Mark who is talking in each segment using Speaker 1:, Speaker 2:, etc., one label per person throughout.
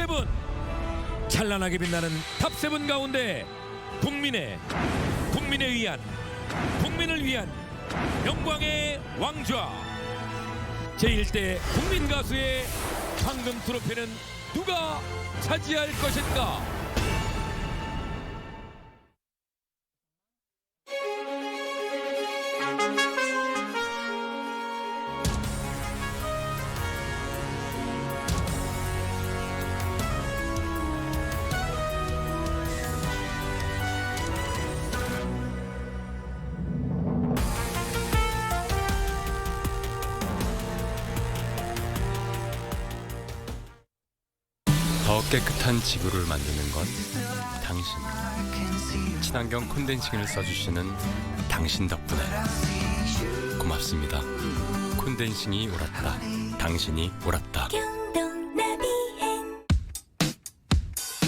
Speaker 1: 탑세븐. 찬란하게 빛나는 탑세븐 가운데 국민을 위한 영광의 왕좌 제1대 국민 가수의 황금 트로피는 누가 차지할 것인가?
Speaker 2: 더 깨끗한 지구를 만드는 건 당신. 친환경 콘덴싱을 써주시는 당신 덕분에 고맙습니다. 콘덴싱이 옳았다. 당신이 옳았다.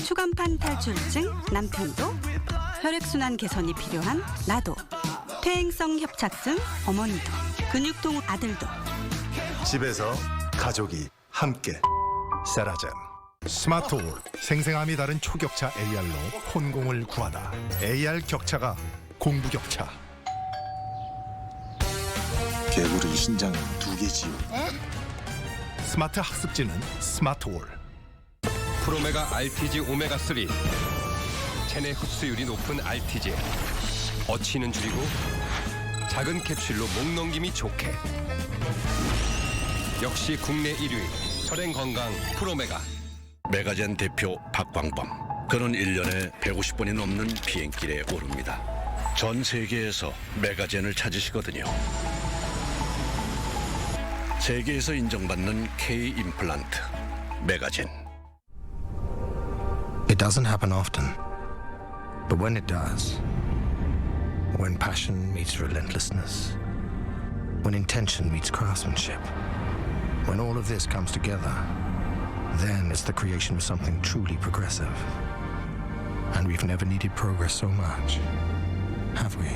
Speaker 3: 추간판 탈출증 남편도, 혈액순환 개선이 필요한 나도, 퇴행성 협착증 어머니도, 근육통 아들도.
Speaker 4: 집에서 가족이 함께. 세라젬. 스마트홀. 생생함이 다른 초격차 AR로 혼공을 구하다. AR 격차가 공부격차.
Speaker 5: 개구리 신장 2개지요.
Speaker 4: 스마트 학습지는 스마트홀.
Speaker 6: 프로메가 RTG 오메가3. 체내 흡수율이 높은 RTG. 어치는 줄이고 작은 캡슐로 목 넘김이 좋게. 역시 국내 1위 혈행 건강 프로메가.
Speaker 7: 메가젠 대표 박광범. 그는 1년에 150번이 넘는 비행길에 오릅니다. 전 세계에서 메가젠을 찾으시거든요. 세계에서 인정받는 K 임플란트 메가젠.
Speaker 8: It doesn't happen often, but when it does, when passion meets relentlessness, when intention meets craftsmanship, when all of this comes together, then it's the creation of something truly progressive. And we've never needed progress so much, have we?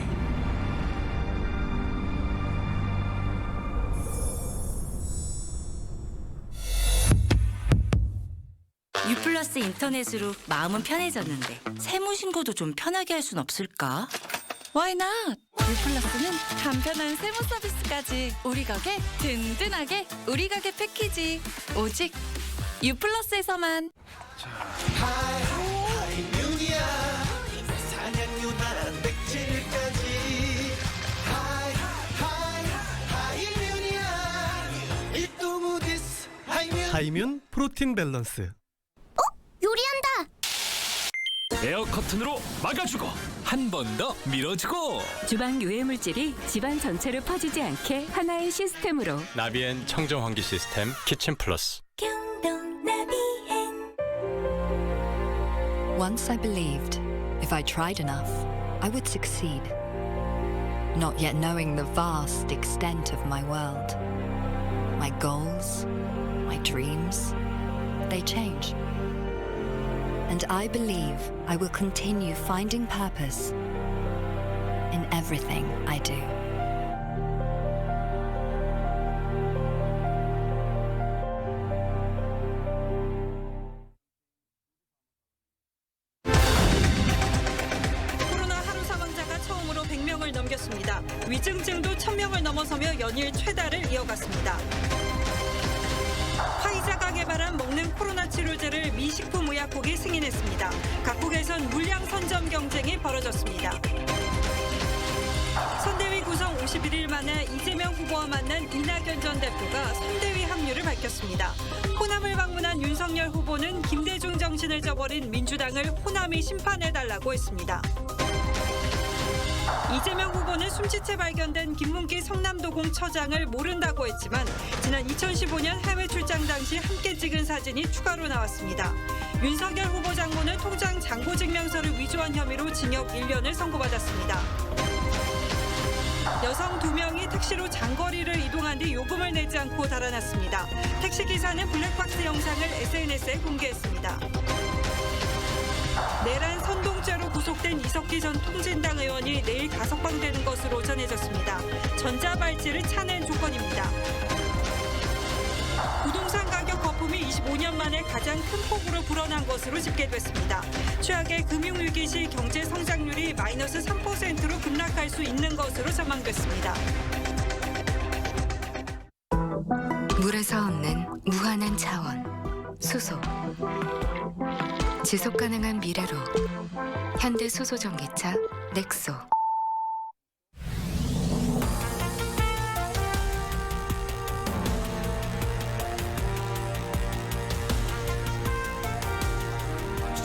Speaker 9: U+ 인터넷으로 마음은 편해졌는데 세무신고도 좀 편하게 할 순 없을까?
Speaker 10: Why not? U+는 간편한 세무 서비스까지. 우리 가게 든든하게 우리 가게 패키지. 오직 U+에서만.
Speaker 11: 하이뮨 프로틴 밸런스.
Speaker 12: 요리한다.
Speaker 1: 에어 커튼으로 막아주고 한 번 더 밀어주고.
Speaker 13: 주방 유해 물질이 집안 전체로 퍼지지 않게 하나의 시스템으로.
Speaker 2: 나비엔 청정 환기 시스템 키친 플러스.
Speaker 14: Once I believed, if I tried enough, I would succeed. Not yet knowing the vast extent of my world. My goals, my dreams, they change. And I believe I will continue finding purpose in everything I do.
Speaker 3: 코로나 하루 사망자가 처음으로 100명을 넘겼습니다. 위중증도 1000명을 넘어서며 연일 최다를 이어갔습니다. 화이자가 개발한 먹는 코로나 치료제를 미 식품의약국이 승인했습니다. 각국에선 물량 선점 경쟁이 벌어졌습니다. 선대위 구성 51일 만에 이재명 후보와 만난 이낙연 전 대표가 선대위 합류를 밝혔습니다. 호남을 방문한 윤석열 후보는 김대중 정신을 저버린 민주당을 호남이 심판해달라고 했습니다. 이재명 후보는 숨지채 발견된 김문기 성남도공 처장을 모른다고 했지만 지난 2015년 해외 출장 당시 함께 찍은 사진이 추가로 나왔습니다. 윤석열 후보 장모는 통장 잔고증명서를 위조한 혐의로 징역 1년을 선고받았습니다. 여성 2명이 택시로 장거리를 이동한 뒤 요금을 내지 않고 달아났습니다. 택시기사는 블랙박스 영상을 SNS에 공개했습니다. 내란 선동죄로 구속된 이석기 전 통진당 의원이 내일 가석방되는 것으로 전해졌습니다. 전자발찌를 차낸 조건입니다. 부동산 가격 거품이 25년 만에 가장 큰 폭으로 불어난 것으로 집계됐습니다. 최악의 금융위기 시 경제 성장률이 마이너스 3%로 급락할 수 있는 것으로 전망됐습니다.
Speaker 14: 물에서 얻는 무한한 자원, 수소. 지속 가능한 미래로 현대 수소 전기차 넥소.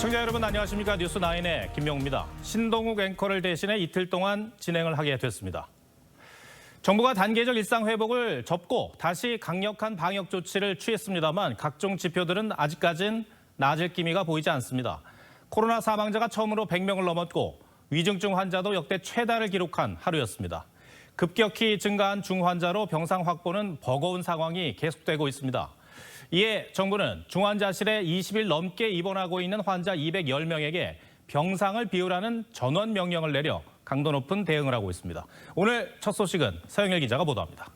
Speaker 15: 시청자 여러분 안녕하십니까? 뉴스9의 김명우입니다. 신동욱 앵커를 대신해 이틀 동안 진행을 하게 됐습니다. 정부가 단계적 일상 회복을 접고 다시 강력한 방역 조치를 취했습니다만 각종 지표들은 아직까진 나아질 기미가 보이지 않습니다. 코로나 사망자가 처음으로 100명을 넘었고 위중증 환자도 역대 최다를 기록한 하루였습니다. 급격히 증가한 중환자로 병상 확보는 버거운 상황이 계속되고 있습니다. 이에 정부는 중환자실에 20일 넘게 입원하고 있는 환자 210명에게 병상을 비우라는 전원 명령을 내려 강도 높은 대응을 하고 있습니다. 오늘 첫 소식은 서영일 기자가 보도합니다.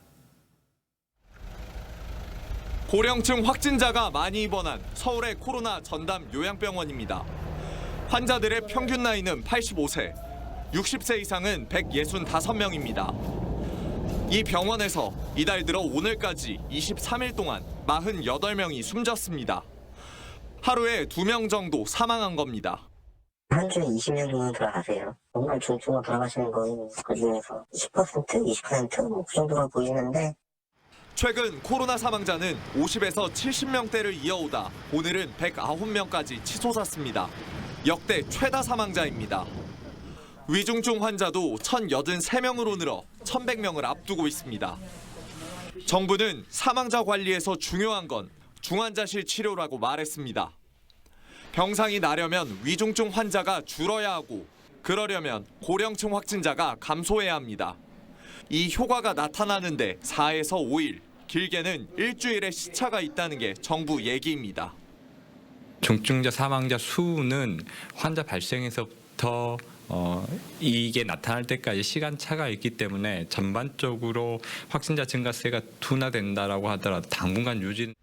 Speaker 16: 고령층 확진자가 많이 입원한 서울의 코로나 전담 요양병원입니다. 환자들의 평균 나이는 85세, 60세 이상은 165명입니다. 이 병원에서 이달 들어 오늘까지 23일 동안 48명이 숨졌습니다. 하루에 2명 정도 사망한 겁니다.
Speaker 17: 한 주에 20명 정도 들어가세요. 정말 중증으로 돌아가시는 건 그중에서 10%, 20%? 그 정도가 보이는데
Speaker 16: 최근 코로나 사망자는 50에서 70명대를 이어오다 오늘은 109명까지 치솟았습니다. 역대 최다 사망자입니다. 위중증 환자도 1,083명으로 늘어 1,100명을 앞두고 있습니다. 정부는 사망자 관리에서 중요한 건 중환자실 치료라고 말했습니다. 병상이 나려면 위중증 환자가 줄어야 하고 그러려면 고령층 확진자가 감소해야 합니다. 이 효과가 나타나는데 4에서 5일, 길게는 일주일의 시차가 있다는 게 정부 얘기입니다.
Speaker 18: 중증자 사망자 수는 환자 발생에서부터 이게 나타날 때까지 시간차가 있기 때문에 전반적으로 확진자 증가세가 둔화된다라고 하더라도 당분간 유지.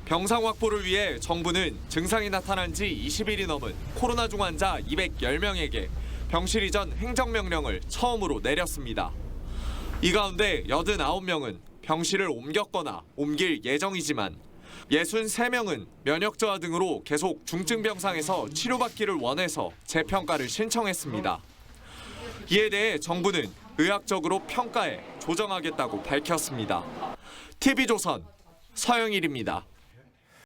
Speaker 16: 병상 확보를 위해 정부는 증상이 나타난 지 20일이 넘은 코로나 중환자 210명에게 병실 이전 행정명령을 처음으로 내렸습니다. 이 가운데 89명은 병실을 옮겼거나 옮길 예정이지만 63명은 면역 저하 등으로 계속 중증병상에서 치료받기를 원해서 재평가를 신청했습니다. 이에 대해 정부는 의학적으로 평가해 조정하겠다고 밝혔습니다. TV조선 서영일입니다.